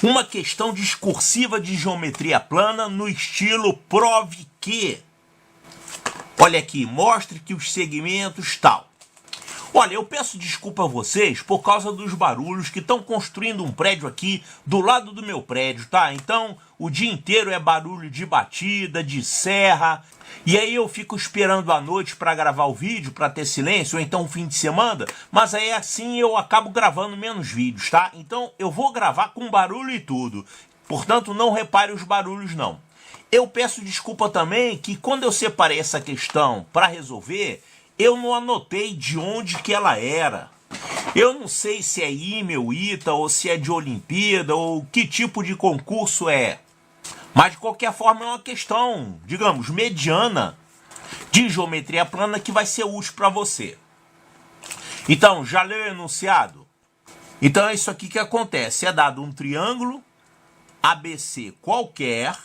Uma questão discursiva de geometria plana no estilo prove que. Olha aqui, mostre que os segmentos tal. Olha, eu peço desculpa a vocês por causa dos barulhos que estão construindo um prédio aqui do lado do meu prédio, tá? Então, o dia inteiro é barulho de batida, de serra. E aí eu fico esperando a noite para gravar o vídeo, para ter silêncio, ou então fim de semana. Mas aí assim eu acabo gravando menos vídeos, tá? Então eu vou gravar com barulho e tudo. Portanto, não repare os barulhos, não. Eu peço desculpa também que quando eu separei essa questão para resolver, eu não anotei de onde que ela era. Eu não sei se é IME ou ITA, ou se é de Olimpíada, ou que tipo de concurso é. Mas de qualquer forma é uma questão, digamos, mediana de geometria plana que vai ser útil para você. Então, já leu o enunciado? Então é isso aqui que acontece. É dado um triângulo ABC qualquer.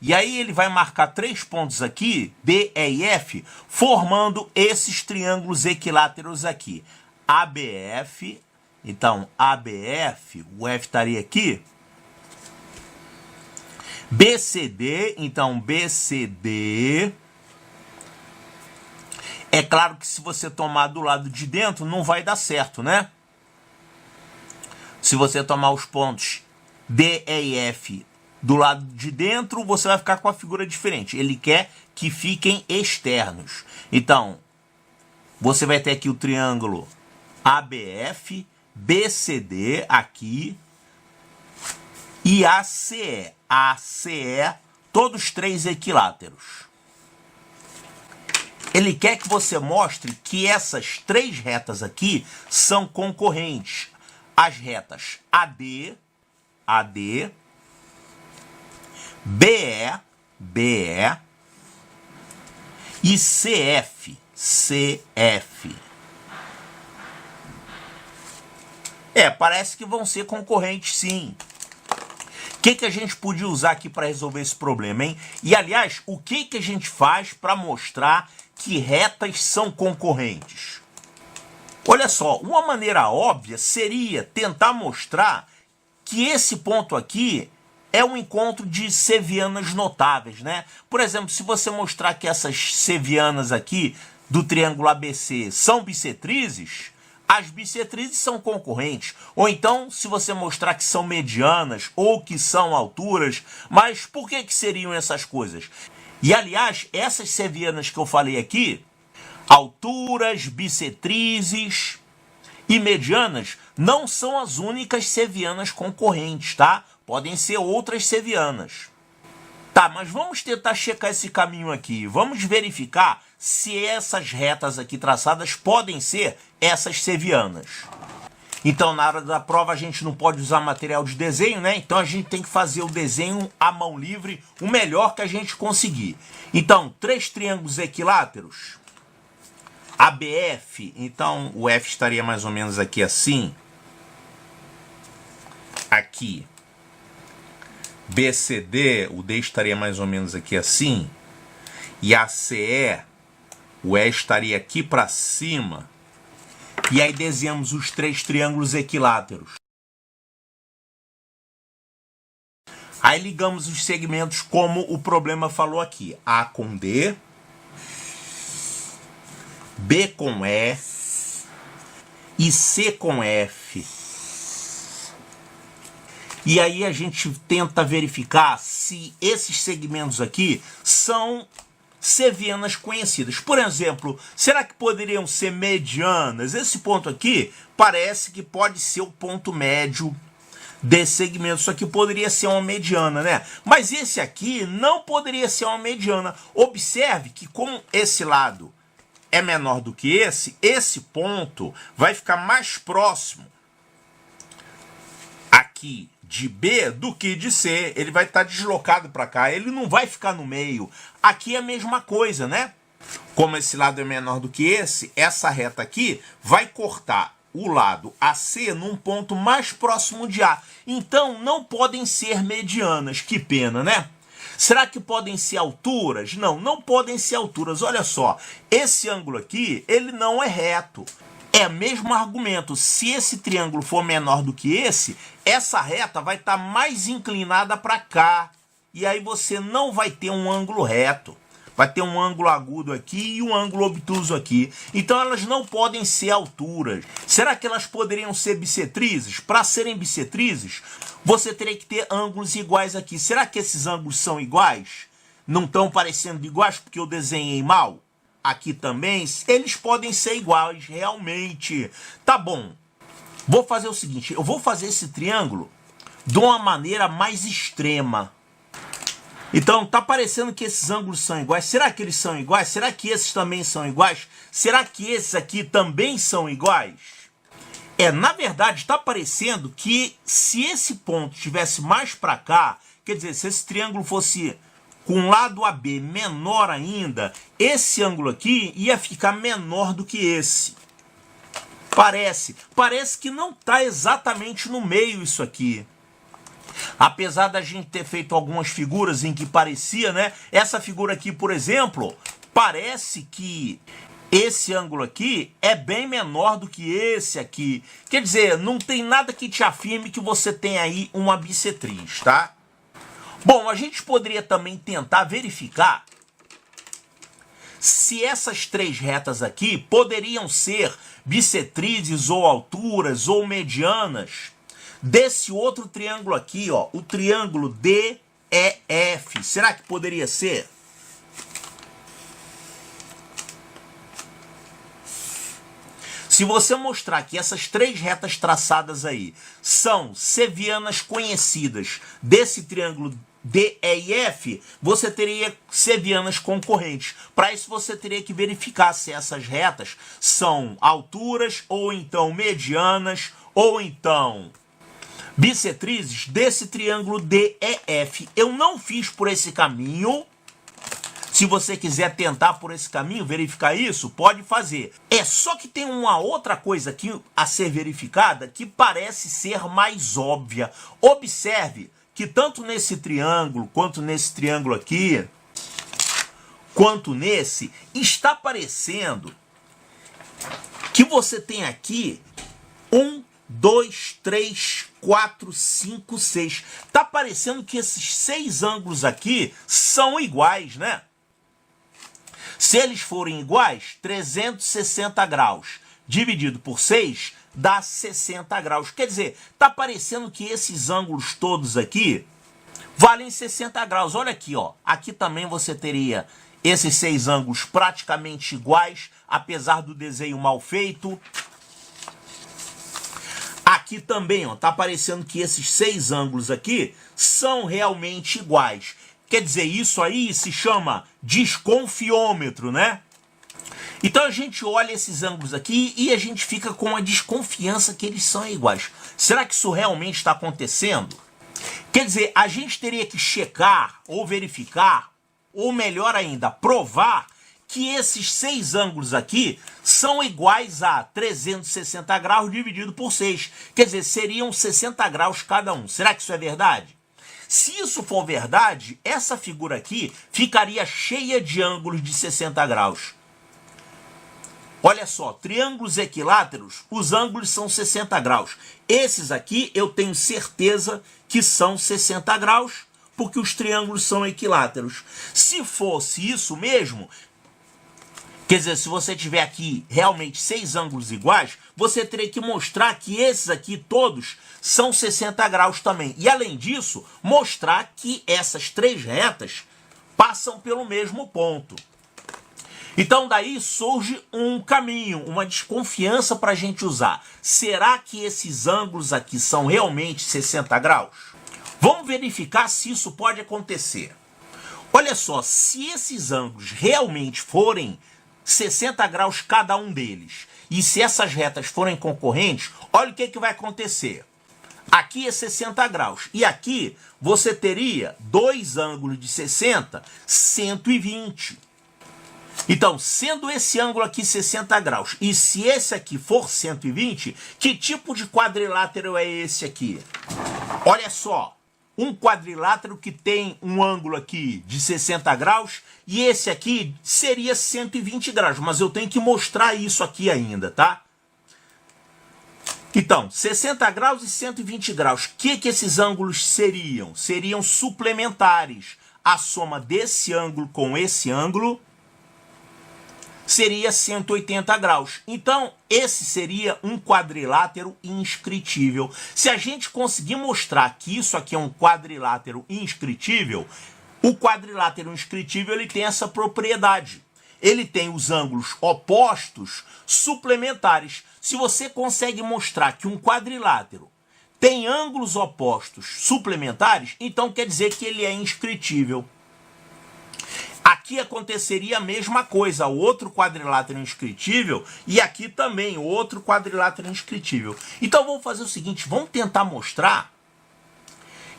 E aí ele vai marcar 3 pontos aqui, D, E e F, formando esses triângulos equiláteros aqui. ABF, então ABF, o F estaria aqui. BCD, então BCD. É claro que se você tomar do lado de dentro não vai dar certo, né? Se você tomar os pontos D, E e F do lado de dentro, você vai ficar com a figura diferente. Ele quer que fiquem externos. Então, você vai ter aqui o triângulo ABF, BCD aqui e ACE. ACE, todos três equiláteros. Ele quer que você mostre que essas três retas aqui são concorrentes. As retas AD, AD, BE, BE e CF, CF. Parece que vão ser concorrentes sim. O que a gente podia usar aqui para resolver esse problema, hein? E aliás, o que a gente faz para mostrar que retas são concorrentes? Olha só, uma maneira óbvia seria tentar mostrar que esse ponto aqui é um encontro de sevianas notáveis, né? Por exemplo, se você mostrar que essas sevianas aqui do triângulo ABC são bissetrizes, as bissetrizes são concorrentes. Ou então, se você mostrar que são medianas ou que são alturas, mas por que seriam essas coisas? E, aliás, essas sevianas que eu falei aqui, alturas, bissetrizes e medianas, não são as únicas sevianas concorrentes, tá? Podem ser outras sevianas. Tá, mas vamos tentar checar esse caminho aqui. Vamos verificar se essas retas aqui traçadas podem ser essas sevianas. Então, na hora da prova, a gente não pode usar material de desenho, né? Então, a gente tem que fazer o desenho à mão livre, o melhor que a gente conseguir. Então, três triângulos equiláteros. ABF, então o F estaria mais ou menos aqui assim. Aqui. BCD, o D estaria mais ou menos aqui assim. E ACE, o E estaria aqui para cima. E aí desenhamos os três triângulos equiláteros. Aí ligamos os segmentos como o problema falou aqui. A com D, B com E e C com F. E aí a gente tenta verificar se esses segmentos aqui são sevianas conhecidas. Por exemplo, será que poderiam ser medianas? Esse ponto aqui parece que pode ser o ponto médio desse segmento. Isso aqui poderia ser uma mediana, né? Mas esse aqui não poderia ser uma mediana. Observe que como esse lado é menor do que esse ponto vai ficar mais próximo aqui de B do que de C. Ele vai estar deslocado para cá, ele não vai ficar no meio. Aqui é a mesma coisa, né? Como esse lado é menor do que esse, essa reta aqui vai cortar o lado AC num ponto mais próximo de A. Então, não podem ser medianas. Que pena, né? Será que podem ser alturas? Não, não podem ser alturas. Olha só, esse ângulo aqui, ele não é reto. É o mesmo argumento. Se esse triângulo for menor do que esse, essa reta vai estar mais inclinada para cá. E aí você não vai ter um ângulo reto. Vai ter um ângulo agudo aqui e um ângulo obtuso aqui. Então elas não podem ser alturas. Será que elas poderiam ser bissetrizes? Para serem bissetrizes, você teria que ter ângulos iguais aqui. Será que esses ângulos são iguais? Não estão parecendo iguais porque eu desenhei mal? Aqui também, eles podem ser iguais, realmente. Tá bom. Vou fazer o seguinte, eu vou fazer esse triângulo de uma maneira mais extrema. Então, tá parecendo que esses ângulos são iguais. Será que eles são iguais? Será que esses também são iguais? Será que esses aqui também são iguais? Na verdade, está parecendo que se esse ponto estivesse mais para cá, quer dizer, se esse triângulo fosse com o lado AB menor ainda, esse ângulo aqui ia ficar menor do que esse. Parece que não está exatamente no meio isso aqui. Apesar da gente ter feito algumas figuras em que parecia, né? Essa figura aqui, por exemplo, parece que esse ângulo aqui é bem menor do que esse aqui. Quer dizer, não tem nada que te afirme que você tem aí uma bissetriz, tá? Bom, a gente poderia também tentar verificar se essas três retas aqui poderiam ser bissetrizes ou alturas ou medianas desse outro triângulo aqui, ó, o triângulo DEF. Será que poderia ser? Se você mostrar que essas três retas traçadas aí são sevianas conhecidas desse triângulo DEF, você teria sevianas concorrentes. Para isso você teria que verificar se essas retas são alturas, ou então medianas, ou então bissetrizes desse triângulo DEF. Eu não fiz por esse caminho. Se você quiser tentar por esse caminho, verificar isso, pode fazer. Só que tem uma outra coisa aqui a ser verificada que parece ser mais óbvia. Observe que tanto nesse triângulo, quanto nesse triângulo aqui, quanto nesse, está parecendo que você tem aqui 1, 2, 3, 4, 5, 6. Está parecendo que esses 6 ângulos aqui são iguais, né? Se eles forem iguais, 360 graus dividido por 6 dá 60 graus. Quer dizer, tá parecendo que esses ângulos todos aqui valem 60 graus. Olha aqui, ó. Aqui também você teria esses 6 ângulos praticamente iguais, apesar do desenho mal feito. Aqui também, ó, tá parecendo que esses 6 ângulos aqui são realmente iguais. Quer dizer, isso aí se chama desconfiômetro, né? Então a gente olha esses ângulos aqui e a gente fica com a desconfiança que eles são iguais. Será que isso realmente está acontecendo? Quer dizer, a gente teria que checar ou verificar, ou melhor ainda, provar que esses 6 ângulos aqui são iguais a 360 graus dividido por 6. Quer dizer, seriam 60 graus cada um. Será que isso é verdade? Se isso for verdade, essa figura aqui ficaria cheia de ângulos de 60 graus. Olha só, triângulos equiláteros, os ângulos são 60 graus. Esses aqui eu tenho certeza que são 60 graus, porque os triângulos são equiláteros. Se fosse isso mesmo, quer dizer, se você tiver aqui realmente 6 ângulos iguais, você teria que mostrar que esses aqui todos são 60 graus também. E além disso, mostrar que essas 3 retas passam pelo mesmo ponto. Então daí surge um caminho, uma desconfiança para a gente usar. Será que esses ângulos aqui são realmente 60 graus? Vamos verificar se isso pode acontecer. Olha só, se esses ângulos realmente forem 60 graus cada um deles, e se essas retas forem concorrentes, olha o que vai acontecer. Aqui é 60 graus, e aqui você teria 2 ângulos de 60, 120. Então, sendo esse ângulo aqui 60 graus, e se esse aqui for 120, que tipo de quadrilátero é esse aqui? Olha só, um quadrilátero que tem um ângulo aqui de 60 graus, e esse aqui seria 120 graus, mas eu tenho que mostrar isso aqui ainda, tá? Então, 60 graus e 120 graus, o que esses ângulos seriam? Seriam suplementares. A soma desse ângulo com esse ângulo seria 180 graus. Então, esse seria um quadrilátero inscritível. Se a gente conseguir mostrar que isso aqui é um quadrilátero inscritível, o quadrilátero inscritível ele tem essa propriedade. Ele tem os ângulos opostos suplementares. Se você consegue mostrar que um quadrilátero tem ângulos opostos suplementares, então quer dizer que ele é inscritível. Aqui aconteceria a mesma coisa, outro quadrilátero inscritível, e aqui também outro quadrilátero inscritível. Então vamos fazer o seguinte, vamos tentar mostrar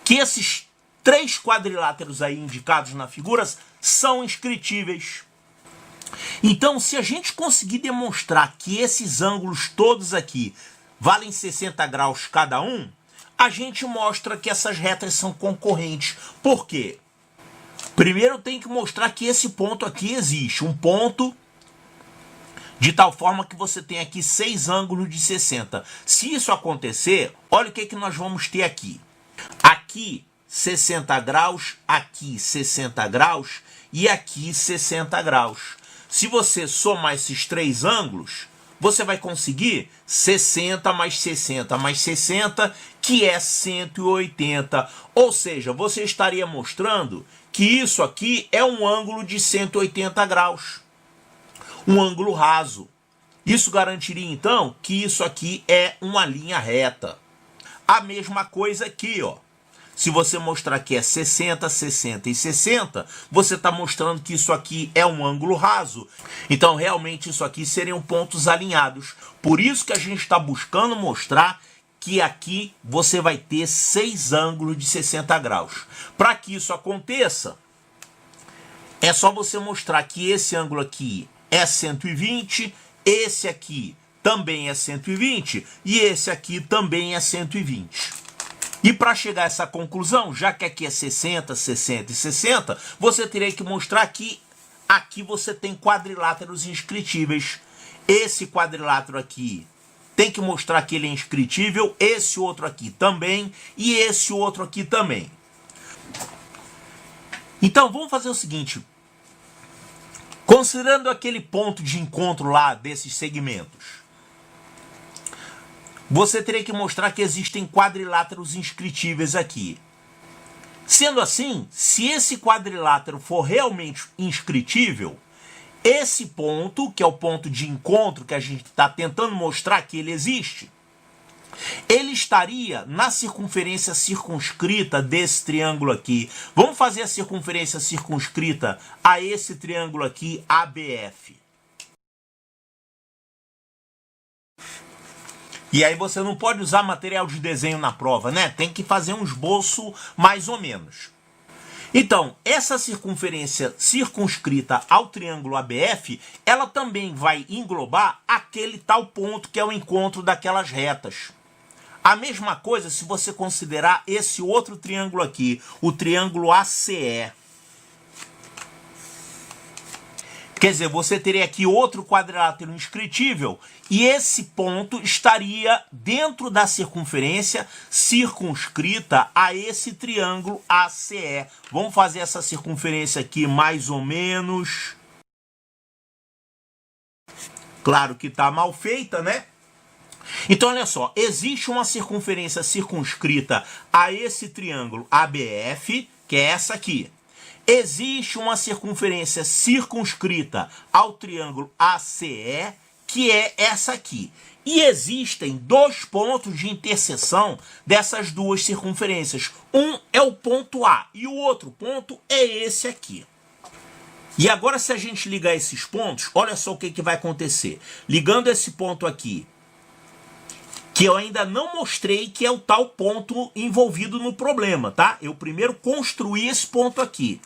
que esses 3 quadriláteros aí indicados na figura são inscritíveis. Então, se a gente conseguir demonstrar que esses ângulos todos aqui valem 60 graus cada um, a gente mostra que essas retas são concorrentes. Por quê? Primeiro tem que mostrar que esse ponto aqui existe. Um ponto de tal forma que você tem aqui 6 ângulos de 60. Se isso acontecer, olha o que nós vamos ter aqui. Aqui 60 graus, aqui 60 graus e aqui 60 graus. Se você somar esses 3 ângulos, você vai conseguir 60 mais 60 mais 60, que é 180. Ou seja, você estaria mostrando que isso aqui é um ângulo de 180 graus. Um ângulo raso. Isso garantiria, então, que isso aqui é uma linha reta. A mesma coisa aqui, ó. Se você mostrar que é 60, 60 e 60, você está mostrando que isso aqui é um ângulo raso. Então, realmente, isso aqui seriam pontos alinhados. Por isso que a gente está buscando mostrar que aqui você vai ter 6 ângulos de 60 graus. Para que isso aconteça, é só você mostrar que esse ângulo aqui é 120, esse aqui também é 120 e esse aqui também é 120. E para chegar a essa conclusão, já que aqui é 60, 60 e 60, você teria que mostrar que aqui você tem quadriláteros inscritíveis. Esse quadrilátero aqui tem que mostrar que ele é inscritível, esse outro aqui também e esse outro aqui também. Então vamos fazer o seguinte. Considerando aquele ponto de encontro lá desses segmentos, você teria que mostrar que existem quadriláteros inscritíveis aqui. Sendo assim, se esse quadrilátero for realmente inscritível, esse ponto, que é o ponto de encontro que a gente está tentando mostrar que ele existe, ele estaria na circunferência circunscrita desse triângulo aqui. Vamos fazer a circunferência circunscrita a esse triângulo aqui, ABF. E aí você não pode usar material de desenho na prova, né? Tem que fazer um esboço mais ou menos. Então, essa circunferência circunscrita ao triângulo ABF, ela também vai englobar aquele tal ponto que é o encontro daquelas retas. A mesma coisa se você considerar esse outro triângulo aqui, o triângulo ACE. Quer dizer, você teria aqui outro quadrilátero inscritível e esse ponto estaria dentro da circunferência circunscrita a esse triângulo ACE. Vamos fazer essa circunferência aqui mais ou menos. Claro que está mal feita, né? Então, olha só, existe uma circunferência circunscrita a esse triângulo ABF, que é essa aqui. Existe uma circunferência circunscrita ao triângulo ACE, que é essa aqui. E existem 2 pontos de interseção dessas duas circunferências. Um é o ponto A e o outro ponto é esse aqui. E agora, se a gente ligar esses pontos, olha só o que vai acontecer. Ligando esse ponto aqui, que eu ainda não mostrei que é o tal ponto envolvido no problema, tá? Eu primeiro construí esse ponto aqui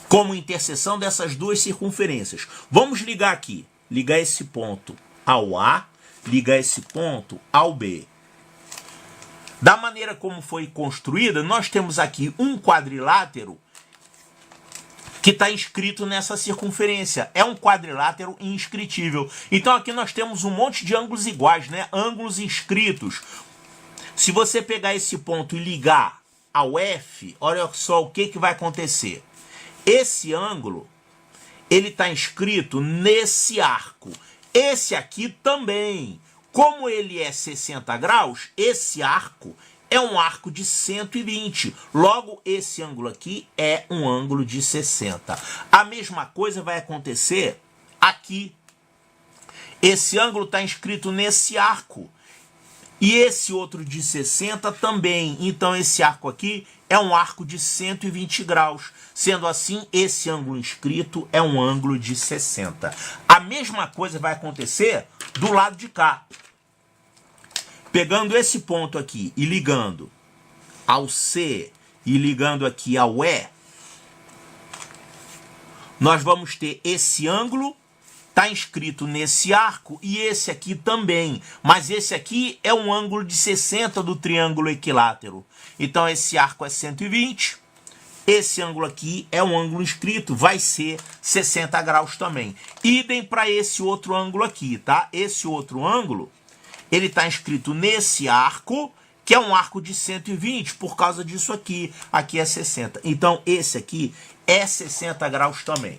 como interseção dessas duas circunferências. Vamos ligar aqui. Ligar esse ponto ao A, ligar esse ponto ao B. Da maneira como foi construída, nós temos aqui um quadrilátero que está inscrito nessa circunferência. É um quadrilátero inscritível. Então aqui nós temos um monte de ângulos iguais, né? Ângulos inscritos. Se você pegar esse ponto e ligar ao F, olha só o que vai acontecer. Esse ângulo, ele está inscrito nesse arco. Esse aqui também. Como ele é 60 graus, esse arco é um arco de 120. Logo, esse ângulo aqui é um ângulo de 60. A mesma coisa vai acontecer aqui. Esse ângulo está inscrito nesse arco. E esse outro de 60 também. Então, esse arco aqui é um arco de 120 graus. Sendo assim, esse ângulo inscrito é um ângulo de 60. A mesma coisa vai acontecer do lado de cá. Pegando esse ponto aqui e ligando ao C e ligando aqui ao E, nós vamos ter esse ângulo, está inscrito nesse arco, e esse aqui também. Mas esse aqui é um ângulo de 60 do triângulo equilátero. Então esse arco é 120. Esse ângulo aqui é um ângulo inscrito, vai ser 60 graus também. Idem para esse outro ângulo aqui, tá? Esse outro ângulo, ele está inscrito nesse arco, que é um arco de 120, por causa disso aqui. Aqui é 60. Então, esse aqui é 60 graus também.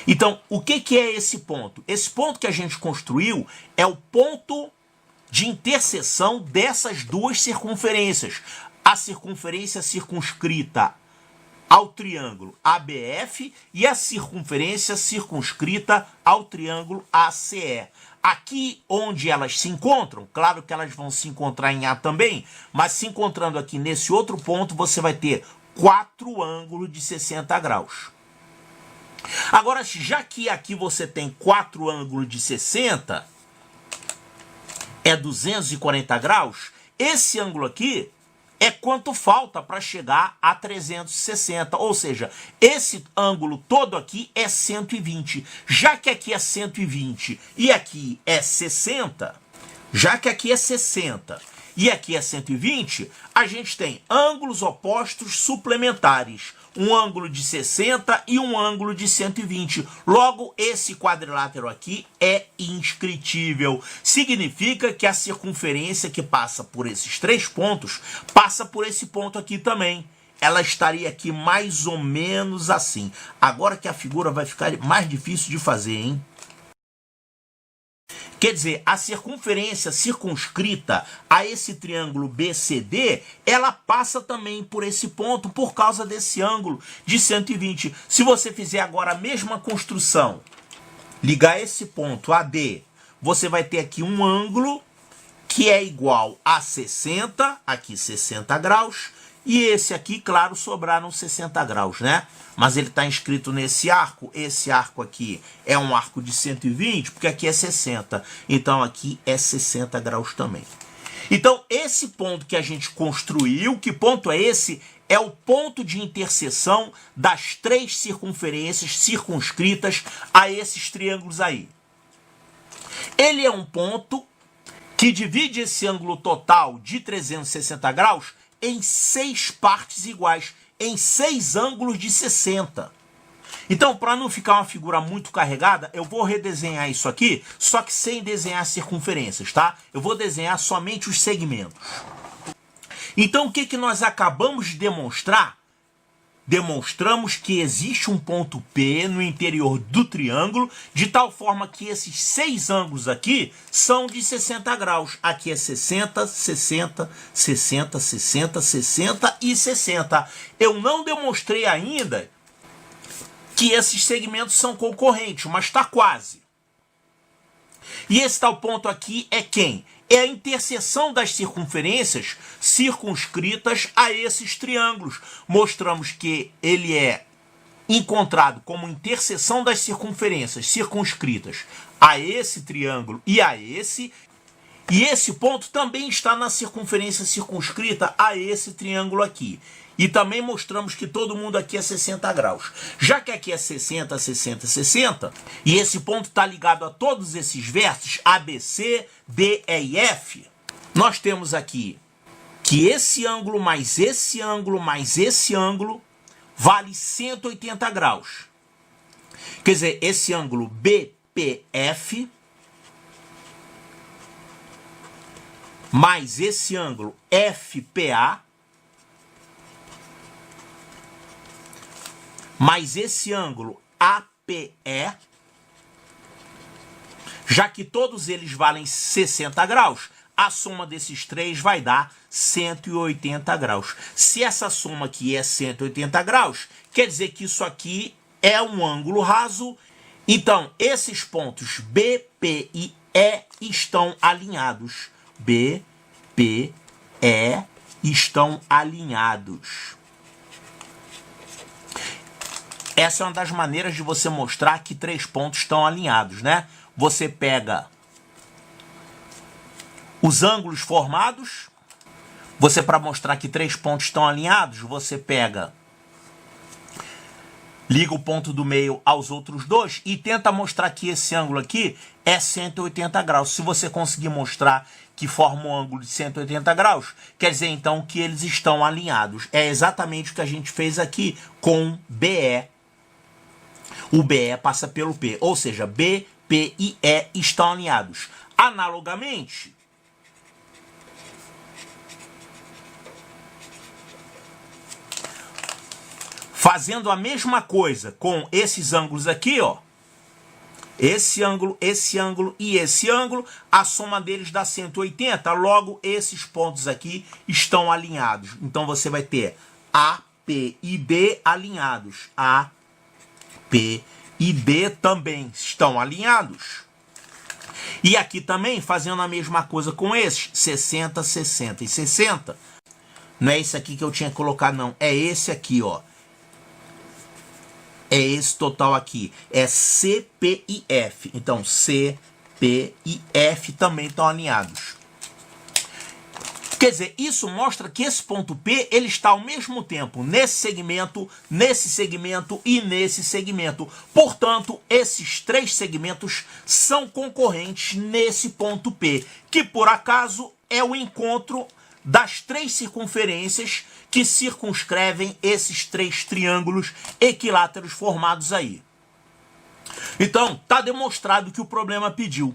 Então, o que é esse ponto? Esse ponto que a gente construiu é o ponto de interseção dessas duas circunferências. A circunferência circunscrita ao triângulo ABF e a circunferência circunscrita ao triângulo ACE. Aqui onde elas se encontram, claro que elas vão se encontrar em A também, mas se encontrando aqui nesse outro ponto, você vai ter 4 ângulos de 60 graus. Agora, já que aqui você tem 4 ângulos de 60, é 240 graus, esse ângulo aqui é quanto falta para chegar a 360, ou seja, esse ângulo todo aqui é 120. Já que aqui é 120 e aqui é 60, já que aqui é 60 e aqui é 120, a gente tem ângulos opostos suplementares. Um ângulo de 60 e um ângulo de 120. Logo, esse quadrilátero aqui é inscritível. Significa que a circunferência que passa por esses 3 pontos, passa por esse ponto aqui também. Ela estaria aqui mais ou menos assim. Agora que a figura vai ficar mais difícil de fazer, hein? Quer dizer, a circunferência circunscrita a esse triângulo BCD, ela passa também por esse ponto por causa desse ângulo de 120. Se você fizer agora a mesma construção, ligar esse ponto AD, você vai ter aqui um ângulo que é igual a 60, aqui 60 graus, e esse aqui, claro, sobraram 60 graus, né? Mas ele está inscrito nesse arco. Esse arco aqui é um arco de 120, porque aqui é 60. Então, aqui é 60 graus também. Então, esse ponto que a gente construiu, que ponto é esse? É o ponto de interseção das 3 circunferências circunscritas a esses triângulos aí. Ele é um ponto que divide esse ângulo total de 360 graus em 6 partes iguais, em 6 ângulos de 60. Então, para não ficar uma figura muito carregada, eu vou redesenhar isso aqui, só que sem desenhar circunferências, tá? Eu vou desenhar somente os segmentos. Então, o que nós acabamos de demonstrar? Demonstramos que existe um ponto P no interior do triângulo, de tal forma que esses 6 ângulos aqui são de 60 graus. Aqui é 60, 60, 60, 60, 60 e 60. Eu não demonstrei ainda que esses segmentos são concorrentes, mas está quase. E esse tal ponto aqui é quem? É a interseção das circunferências circunscritas a esses triângulos. Mostramos que ele é encontrado como interseção das circunferências circunscritas a esse triângulo e a esse. E esse ponto também está na circunferência circunscrita a esse triângulo aqui. E também mostramos que todo mundo aqui é 60 graus. Já que aqui é 60, 60, 60, e esse ponto está ligado a todos esses vértices, ABC, D, E e F, nós temos aqui que esse ângulo mais esse ângulo mais esse ângulo vale 180 graus. Quer dizer, esse ângulo BPF mais esse ângulo FPA mais esse ângulo APE, já que todos eles valem 60 graus, a soma desses três vai dar 180 graus. Se essa soma aqui é 180 graus, quer dizer que isso aqui é um ângulo raso. Então, esses pontos B, P e E estão alinhados. B, P, E estão alinhados. Essa é uma das maneiras de você mostrar que três pontos estão alinhados, né? Você pega os ângulos formados, para mostrar que três pontos estão alinhados, você liga o ponto do meio aos outros dois e tenta mostrar que esse ângulo aqui é 180 graus. Se você conseguir mostrar que forma um ângulo de 180 graus, quer dizer então que eles estão alinhados. É exatamente o que a gente fez aqui com BE. O BE passa pelo P, ou seja, B, P e E estão alinhados. Analogamente, fazendo a mesma coisa com esses ângulos aqui, ó, esse ângulo e esse ângulo, a soma deles dá 180, logo esses pontos aqui estão alinhados. Então você vai ter A, P e B alinhados. A, P e B também estão alinhados. E aqui também fazendo a mesma coisa com esses, 60, 60 e 60. Não é esse aqui que eu tinha que colocar, não. É esse aqui, ó. É esse total aqui. É C, P e F. Então, C, P e F também estão alinhados. Quer dizer, isso mostra que esse ponto P, ele está ao mesmo tempo nesse segmento e nesse segmento. Portanto, esses três segmentos são concorrentes nesse ponto P, que por acaso é o encontro das três circunferências que circunscrevem esses três triângulos equiláteros formados aí. Então, está demonstrado que o problema pediu.